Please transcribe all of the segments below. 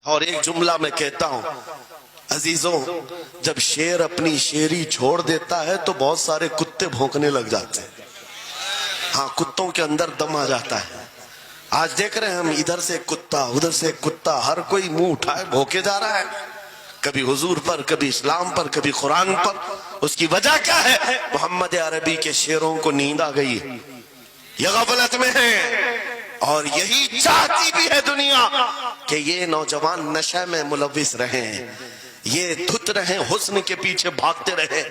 اور ایک جملہ میں کہتا ہوں عزیزوں، جب شیر اپنی شیری چھوڑ دیتا ہے تو بہت سارے کتے بھونکنے لگ جاتے ہیں۔ ہاں، کتوں کے اندر دم آ جاتا ہے۔ آج دیکھ رہے ہیں ہم، ادھر سے کتا ادھر سے کتا، ہر کوئی منہ اٹھائے بھونکے جا رہا ہے، کبھی حضور پر، کبھی اسلام پر، کبھی قرآن پر۔ اس کی وجہ کیا ہے؟ محمد عربی کے شیروں کو نیند آ گئی ہے، یہ غفلت میں ہے، اور یہی چاہتی بھی ہے دنیا کہ یہ نوجوان نشے میں ملوث رہیں، یہ دھت رہیں، حسن کے پیچھے بھاگتے رہیں،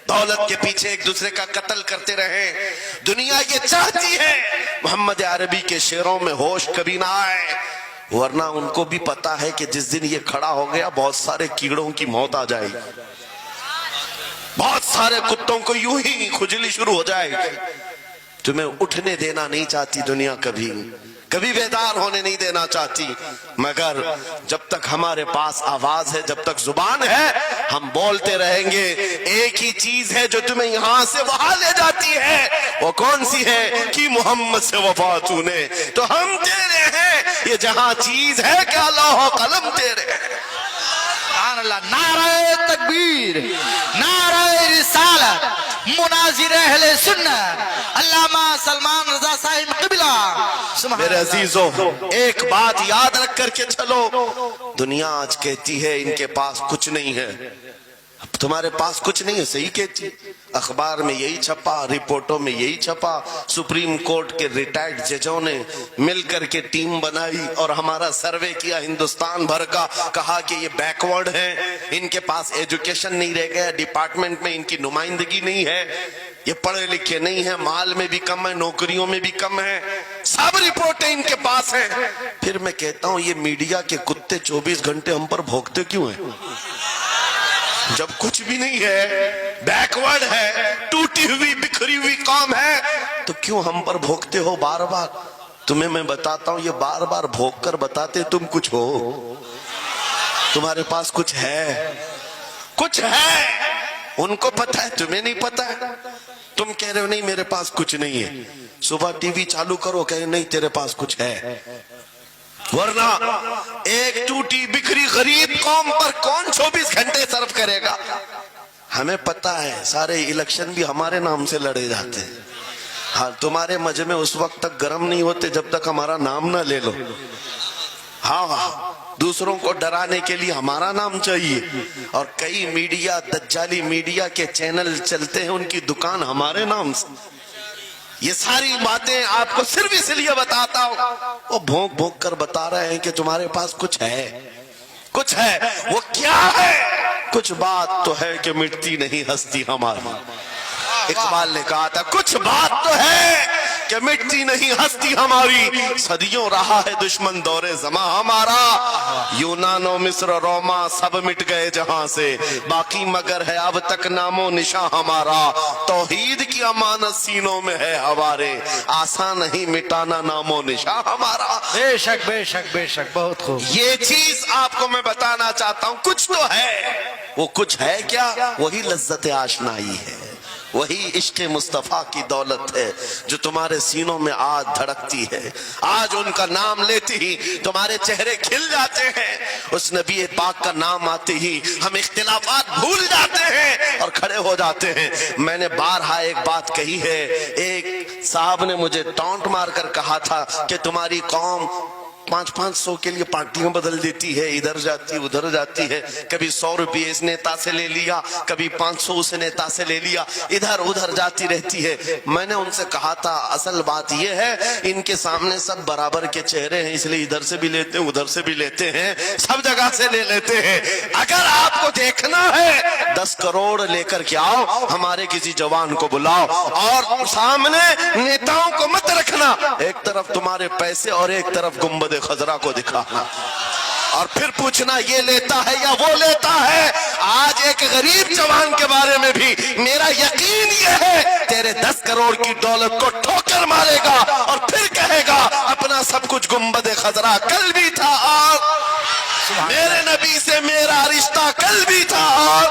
دولت کے پیچھے ایک دوسرے کا قتل کرتے رہیں۔ دنیا یہ چاہتی ہے محمد عربی کے شعروں میں ہوش کبھی نہ آئے، ورنہ ان کو بھی پتا ہے کہ جس دن یہ کھڑا ہو گیا بہت سارے کیڑوں کی موت آ جائے گی، بہت سارے کتوں کو یوں ہی کھجلی شروع ہو جائے گی۔ تمہیں اٹھنے دینا نہیں چاہتی دنیا، کبھی کبھی بیدار ہونے نہیں دینا چاہتی، مگر جب تک ہمارے پاس آواز ہے، جب تک زبان ہے، ہم بولتے رہیں گے۔ ایک ہی چیز ہے جو تمہیں یہاں سے وہاں لے جاتی ہے، وہ کون سی ہے؟ کہ محمد سے وفا تو نے، تو ہم تیرے ہیں، یہ جہاں چیز ہے کہ لوح و قلم تیرے ہیں۔ سبحان اللہ، نعرہ تکبیر، نعرہ رسالت، مناظر اہل سنت، علامہ سلمان رضا صاحب قبلہ۔ میرے عزیزوں، ایک بات یاد رکھ کر کے چلو، دنیا آج کہتی ہے ان کے پاس کچھ نہیں ہے، اب تمہارے پاس کچھ نہیں ہے، صحیح کہتی، اخبار میں یہی چھپا، رپورٹوں میں یہی چھپا، سپریم کورٹ کے ریٹائرڈ ججوں نے مل کر کے ٹیم بنائی اور ہمارا سروے کیا ہندوستان بھر کا، کہا کہ یہ بیکورڈ ہیں، ان کے پاس ایجوکیشن نہیں رہ گیا، ڈپارٹمنٹ میں ان کی نمائندگی نہیں ہے، یہ پڑھے لکھے نہیں ہیں، مال میں بھی کم ہے، نوکریوں میں بھی کم ہے، سب رپورٹیں ان کے پاس ہیں۔ پھر میں کہتا ہوں یہ میڈیا کے کتے 24 گھنٹے ہم پر بھونکتے کیوں ہیں؟ جب کچھ بھی نہیں ہے، بیکورڈ ہے، ٹوٹی ہوئی بکھری ہوئی قوم ہے، تو کیوں ہم پر بھونکتے ہو بار بار؟ تمہیں میں بتاتا ہوں، یہ بار بار بھونک کر بتاتے تم کچھ ہو، تمہارے پاس کچھ ہے، کچھ ہے، ان کو پتہ ہے، تمہیں نہیں پتہ ہے۔ تم کہہ رہے ہو نہیں میرے پاس کچھ نہیں ہے، صبح ٹی وی چالو کرو، کہے نہیں تیرے پاس کچھ ہے، ورنہ ایک ٹوٹی بکھری غریب قوم پر کون 24 گھنٹے صرف کرے گا؟ ہمیں پتہ ہے سارے الیکشن بھی ہمارے نام سے لڑے جاتے ہیں، ہاں تمہارے مجمع اس وقت تک گرم نہیں ہوتے جب تک ہمارا نام نہ لے لو، ہاں دوسروں کو ڈرانے کے لیے ہمارا نام چاہیے، اور کئی میڈیا، دجالی میڈیا کے چینل چلتے ہیں، ان کی دکان ہمارے نام سے۔ یہ ساری باتیں آپ کو صرف اس لیے بتاتا ہوں، وہ بھونک بھونک کر بتا رہے ہیں کہ تمہارے پاس کچھ ہے، کچھ ہے، وہ کیا ہے؟ کچھ بات تو ہے کہ مٹتی نہیں ہستی ہماری۔ اقبال نے کہا تھا کچھ بات تو ہے کہ مٹتی نہیں ہستی ہماری، صدیوں رہا ہے دشمن دور زماں ہمارا، یونان و مصر و روما سب مٹ گئے جہاں سے، باقی مگر ہے اب تک نام و نشاں ہمارا، توحید کی امانت سینوں میں ہے ہمارے، آسان نہیں مٹانا نام و نشاں ہمارا۔ بے شک بے شک بے شک، بہت خوب۔ یہ چیز آپ کو میں بتانا چاہتا ہوں، کچھ تو ہے، وہ کچھ ہے کیا؟ وہی لذت آشنائی ہے، وہی عشق مصطفیٰ کی دولت ہے جو تمہارے سینوں میں آج دھڑکتی ہے۔ آج ان کا نام لیتے ہی تمہارے چہرے کھل جاتے ہیں، اس نبی پاک کا نام آتے ہی ہم اختلافات بھول جاتے ہیں اور کھڑے ہو جاتے ہیں۔ میں نے بارہا ایک بات کہی ہے، ایک صاحب نے مجھے ٹانٹ مار کر کہا تھا کہ تمہاری قوم 500 کے لیے پارٹیاں بدل دیتی ہے، ادھر جاتی ادھر جاتی ہے، کبھی 100 روپے اس نیتا سے لے لیا، کبھی 500 اس نیتا سے لے لیا، ادھر ادھر جاتی رہتی ہے۔ میں نے ان سے کہا تھا اصل بات یہ ہے ان کے سامنے سب برابر کے چہرے ہیں، اس لیے ادھر سے بھی لیتے ہیں ادھر سے بھی لیتے ہیں، سب جگہ سے لے لیتے ہیں۔ اگر آپ کو دیکھنا ہے 10 کروڑ لے کر کے آؤ، ہمارے کسی جوان کو بلاؤ، اور سامنے نیتاؤں کو مت رکھنا، ایک طرف تمہارے پیسے اور ایک طرف گنبد خضرا کو دکھانا، اور پھر پوچھنا یہ لیتا ہے یا وہ لیتا ہے۔ آج ایک غریب جوان کے بارے میں بھی میرا یقین یہ ہے تیرے 10 کروڑ کی دولت کو ٹھوکر مارے گا اور پھر کہے گا اپنا سب کچھ گنبد خضرا کل بھی تھا، اور میرے نبی سے میرا رشتہ کل بھی تھا، اور